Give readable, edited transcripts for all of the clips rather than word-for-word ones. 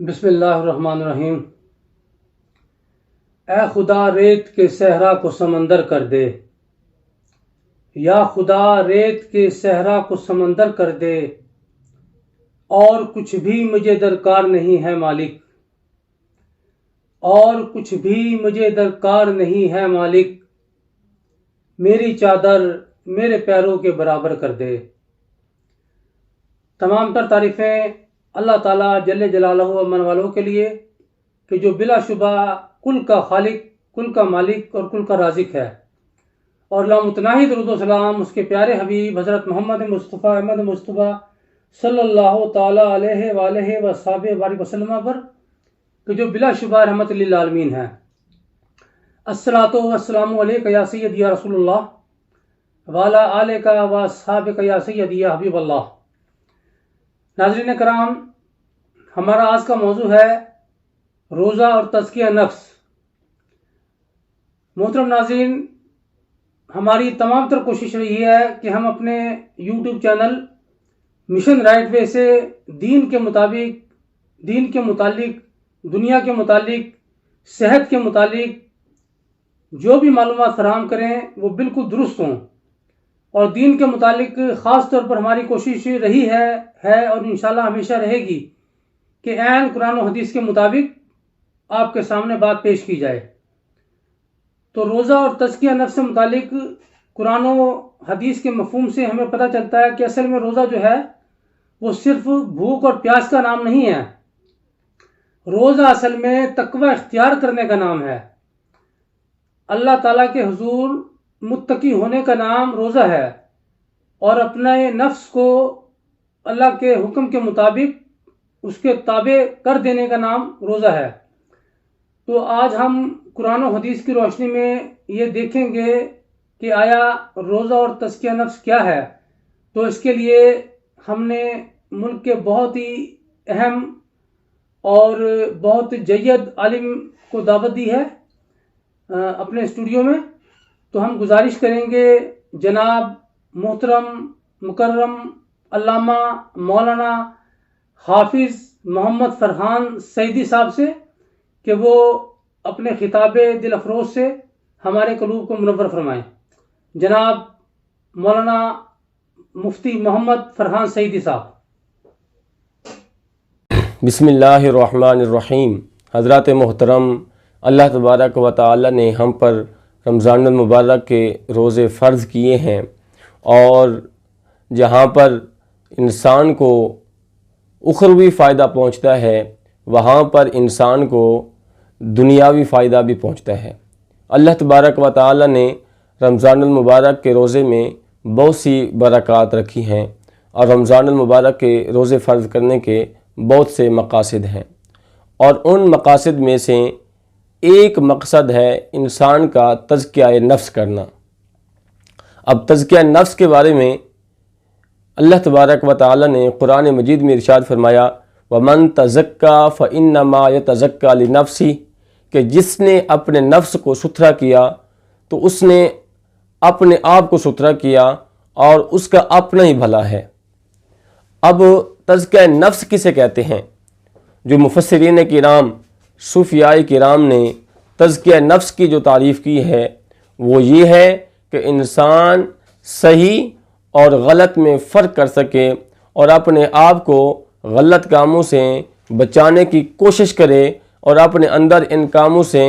بسم اللہ الرحمن الرحیم۔ اے خدا ریت کے صحرا کو سمندر کر دے، یا خدا ریت کے صحرا کو سمندر کر دے، اور کچھ بھی مجھے درکار نہیں ہے مالک، اور کچھ بھی مجھے درکار نہیں ہے مالک، میری چادر میرے پیروں کے برابر کر دے۔ تمام تر تعریفیں اللہ تعالیٰ جل جلالہ و من والوں کے لیے کہ جو بلا شبہ کل کا خالق، کل کا مالک اور کل کا رازق ہے، اور لامتناہی درود و سلام اس کے پیارے حبیب حضرت محمد مصطفیٰ احمد مصطفیٰ صلی اللہ تعالیٰ علیہ وآلہ وصحبہ وبارک وسلم پر کہ جو بلا شبہ رحمت للعالمین ہے۔ الصلاۃ والسلام علیک یا سید یا رسول اللہ وعلی آلک و اصحابک یا سید یا حبیب اللہ۔ ناظرین کرام، ہمارا آج کا موضوع ہے روزہ اور تزکیہ نفس۔ محترم ناظرین، ہماری تمام تر کوشش رہی ہے کہ ہم اپنے YouTube channel mission right way سے دین کے متعلق، دنیا کے متعلق، صحت کے متعلق جو بھی معلومات فراہم کریں وہ بالکل درست ہوں، اور دین کے متعلق خاص طور پر ہماری کوشش رہی ہے اور انشاءاللہ ہمیشہ رہے گی کہ عین قرآن و حدیث کے مطابق آپ کے سامنے بات پیش کی جائے۔ تو روزہ اور تزکیہ نفس سے متعلق قرآن و حدیث کے مفہوم سے ہمیں پتہ چلتا ہے کہ اصل میں روزہ جو ہے وہ صرف بھوک اور پیاس کا نام نہیں ہے۔ روزہ اصل میں تقوی اختیار کرنے کا نام ہے۔ اللہ تعالیٰ کے حضور متقی ہونے کا نام روزہ ہے، اور اپنے نفس کو اللہ کے حکم کے مطابق اس کے تابع کر دینے کا نام روزہ ہے۔ تو آج ہم قرآن و حدیث کی روشنی میں یہ دیکھیں گے کہ آیا روزہ اور تزکیہ نفس کیا ہے۔ تو اس کے لیے ہم نے ملک کے بہت ہی اہم اور بہت جید عالم کو دعوت دی ہے اپنے اسٹوڈیو میں۔ تو ہم گزارش کریں گے جناب محترم مکرم علامہ مولانا حافظ محمد فرحان سعیدی صاحب سے کہ وہ اپنے خطاب دل افروز سے ہمارے قلوب کو منور فرمائیں۔ جناب مولانا مفتی محمد فرحان سعیدی صاحب۔ بسم اللہ الرحمن الرحیم۔ حضرات محترم، اللہ تبارک و تعالی نے ہم پر رمضان المبارک کے روزے فرض کیے ہیں، اور جہاں پر انسان کو اخروی فائدہ پہنچتا ہے وہاں پر انسان کو دنیاوی فائدہ بھی پہنچتا ہے۔ اللہ تبارک و تعالی نے رمضان المبارک کے روزے میں بہت سی برکات رکھی ہیں، اور رمضان المبارک کے روزے فرض کرنے کے بہت سے مقاصد ہیں، اور ان مقاصد میں سے ایک مقصد ہے انسان کا تزکیہ نفس کرنا۔ اب تزکیہ نفس کے بارے میں اللہ تبارک و تعالی نے قرآن مجید میں ارشاد فرمایا، وَمَن تَزَكَّىٰ فَإِنَّمَا يَتَزَكَّىٰ لِنَفْسِهِ، کہ جس نے اپنے نفس کو ستھرا کیا تو اس نے اپنے آپ کو ستھرا کیا، اور اس کا اپنا ہی بھلا ہے۔ اب تزکیہ نفس کسے کہتے ہیں؟ جو مفسرین کرام، صوفیاء کرام نے تزکیہ نفس کی جو تعریف کی ہے وہ یہ ہے کہ انسان صحیح اور غلط میں فرق کر سکے، اور اپنے آپ کو غلط کاموں سے بچانے کی کوشش کرے، اور اپنے اندر ان کاموں سے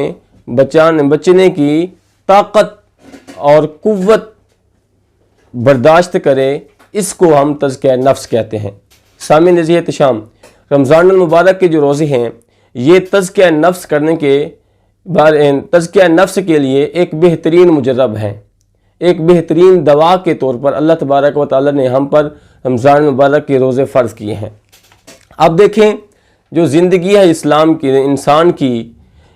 بچنے کی طاقت اور قوت برداشت کرے۔ اس کو ہم تزکیہ نفس کہتے ہیں۔ سامعین عزیز احتشام، رمضان المبارک کے جو روزے ہیں یہ تزکیہ نفس تزکیہ نفس کے لیے ایک بہترین مجرب ہے، ایک بہترین دوا کے طور پر اللہ تبارک و تعالی نے ہم پر رمضان المبارک کے روزے فرض کیے ہیں۔ اب دیکھیں، جو زندگی ہے اسلام کی، انسان کی،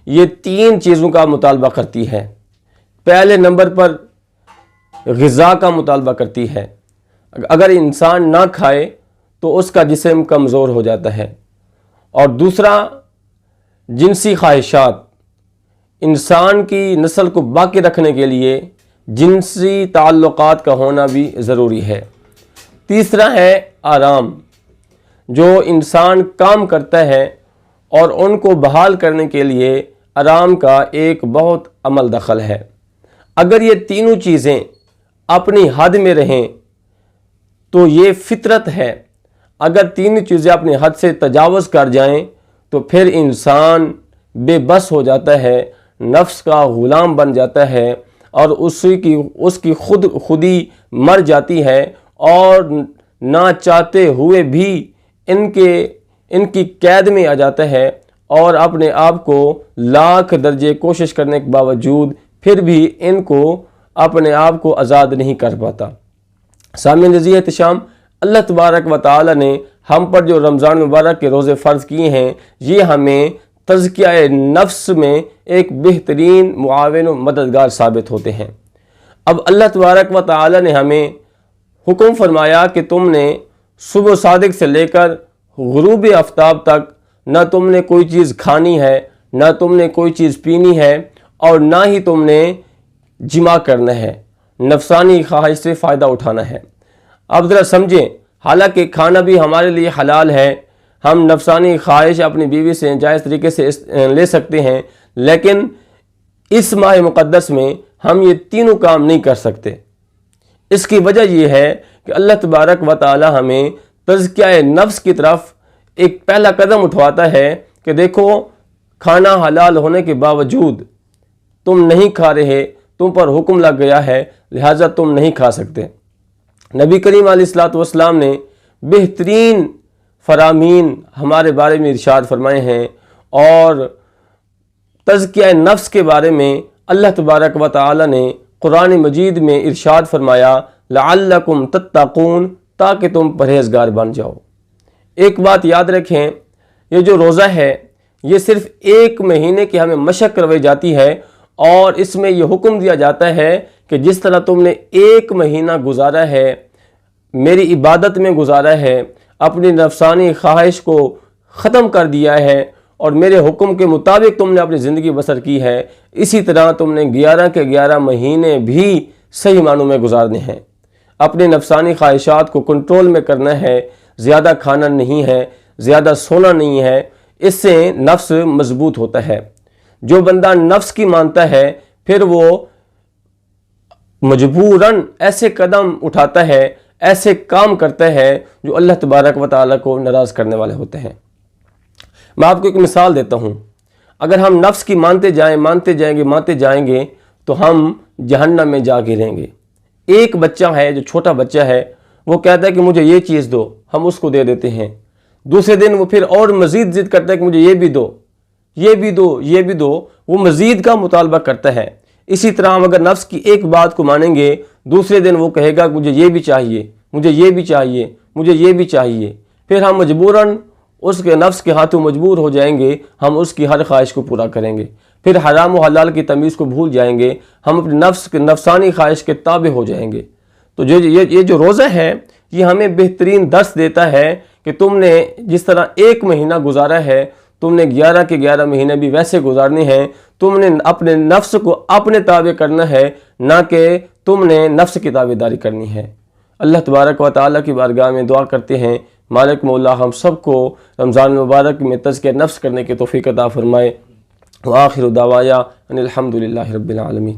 یہ تین چیزوں کا مطالبہ کرتی ہے۔ پہلے نمبر پر غذا کا مطالبہ کرتی ہے۔ اگر انسان نہ کھائے تو اس کا جسم کمزور ہو جاتا ہے۔ اور دوسرا، جنسی خواہشات، انسان کی نسل کو باقی رکھنے کے لیے جنسی تعلقات کا ہونا بھی ضروری ہے۔ تیسرا ہے آرام، جو انسان کام کرتا ہے اور ان کو بحال کرنے کے لیے آرام کا ایک بہت عمل دخل ہے۔ اگر یہ تینوں چیزیں اپنی حد میں رہیں تو یہ فطرت ہے۔ اگر تینوں چیزیں اپنی حد سے تجاوز کر جائیں تو پھر انسان بے بس ہو جاتا ہے، نفس کا غلام بن جاتا ہے، اور اس کی خودی مر جاتی ہے، اور نہ چاہتے ہوئے بھی ان کی قید میں آ جاتا ہے، اور اپنے آپ کو لاکھ درجے کوشش کرنے کے باوجود پھر بھی ان کو اپنے آپ کو آزاد نہیں کر پاتا۔ سامعین عزیز احتشام، اللہ تبارک و تعالی نے ہم پر جو رمضان مبارک کے روزے فرض کیے ہیں، یہ ہمیں تزکیہ نفس میں ایک بہترین معاون و مددگار ثابت ہوتے ہیں۔ اب اللہ تبارک و تعالی نے ہمیں حکم فرمایا کہ تم نے صبح صادق سے لے کر غروب آفتاب تک نہ تم نے کوئی چیز کھانی ہے، نہ تم نے کوئی چیز پینی ہے، اور نہ ہی تم نے جماع کرنا ہے، نفسانی خواہش سے فائدہ اٹھانا ہے۔ اب ذرا سمجھیں، حالانکہ کھانا بھی ہمارے لیے حلال ہے، ہم نفسانی خواہش اپنی بیوی سے جائز طریقے سے لے سکتے ہیں، لیکن اس ماہ مقدس میں ہم یہ تینوں کام نہیں کر سکتے۔ اس کی وجہ یہ ہے کہ اللہ تبارک و تعالی ہمیں تزکیہ نفس کی طرف ایک پہلا قدم اٹھواتا ہے کہ دیکھو، کھانا حلال ہونے کے باوجود تم نہیں کھا رہے، تم پر حکم لگ گیا ہے، لہٰذا تم نہیں کھا سکتے۔ نبی کریم علیہ الصلوۃ والسلام نے بہترین فرامین ہمارے بارے میں ارشاد فرمائے ہیں، اور تزکیہ نفس کے بارے میں اللہ تبارک و تعالی نے قرآن مجید میں ارشاد فرمایا لعلکم تتقون، تاکہ تم پرہیزگار بن جاؤ۔ ایک بات یاد رکھیں، یہ جو روزہ ہے یہ صرف ایک مہینے کی ہمیں مشق کروائی جاتی ہے، اور اس میں یہ حکم دیا جاتا ہے کہ جس طرح تم نے ایک مہینہ گزارا ہے، میری عبادت میں گزارا ہے، اپنی نفسانی خواہش کو ختم کر دیا ہے، اور میرے حکم کے مطابق تم نے اپنی زندگی بسر کی ہے، اسی طرح تم نے 11 کے 11 مہینے بھی صحیح معنوں میں گزارنے ہیں۔ اپنی نفسانی خواہشات کو کنٹرول میں کرنا ہے، زیادہ کھانا نہیں ہے، زیادہ سونا نہیں ہے، اس سے نفس مضبوط ہوتا ہے۔ جو بندہ نفس کی مانتا ہے پھر وہ مجبوراً ایسے قدم اٹھاتا ہے، ایسے کام کرتا ہے جو اللہ تبارک و تعالیٰ کو ناراض کرنے والے ہوتے ہیں۔ میں آپ کو ایک مثال دیتا ہوں، اگر ہم نفس کی مانتے جائیں گے تو ہم جہنم میں جا گریں گے۔ ایک بچہ ہے جو چھوٹا بچہ ہے، وہ کہتا ہے کہ مجھے یہ چیز دو، ہم اس کو دے دیتے ہیں۔ دوسرے دن وہ پھر اور مزید ضد کرتا ہے کہ مجھے یہ بھی دو، یہ بھی دو، یہ بھی دو، وہ مزید کا مطالبہ کرتا ہے۔ اسی طرح ہم اگر نفس کی ایک بات کو مانیں گے، دوسرے دن وہ کہے گا کہ مجھے یہ بھی چاہیے، مجھے یہ بھی چاہیے، مجھے یہ بھی چاہیے، پھر ہم مجبوراً اس کے نفس کے ہاتھوں مجبور ہو جائیں گے، ہم اس کی ہر خواہش کو پورا کریں گے، پھر حرام و حلال کی تمیز کو بھول جائیں گے، ہم اپنے نفسانی خواہش کے تابع ہو جائیں گے۔ تو یہ جو روزہ ہے یہ ہمیں بہترین درس دیتا ہے کہ تم نے جس طرح ایک مہینہ گزارا ہے، تم نے 11 کے 11 مہینے بھی ویسے گزارنے ہیں۔ تم نے اپنے نفس کو اپنے تابع کرنا ہے، نہ کہ تم نے نفس کی تابع داری کرنی ہے۔ اللہ تبارک و تعالیٰ کی بارگاہ میں دعا کرتے ہیں، مالک مولا ہم سب کو رمضان مبارک میں تزکیہ نفس کرنے کی توفیق عطا فرمائے۔ وآخر دعوایا ان الحمد للہ رب العالمین۔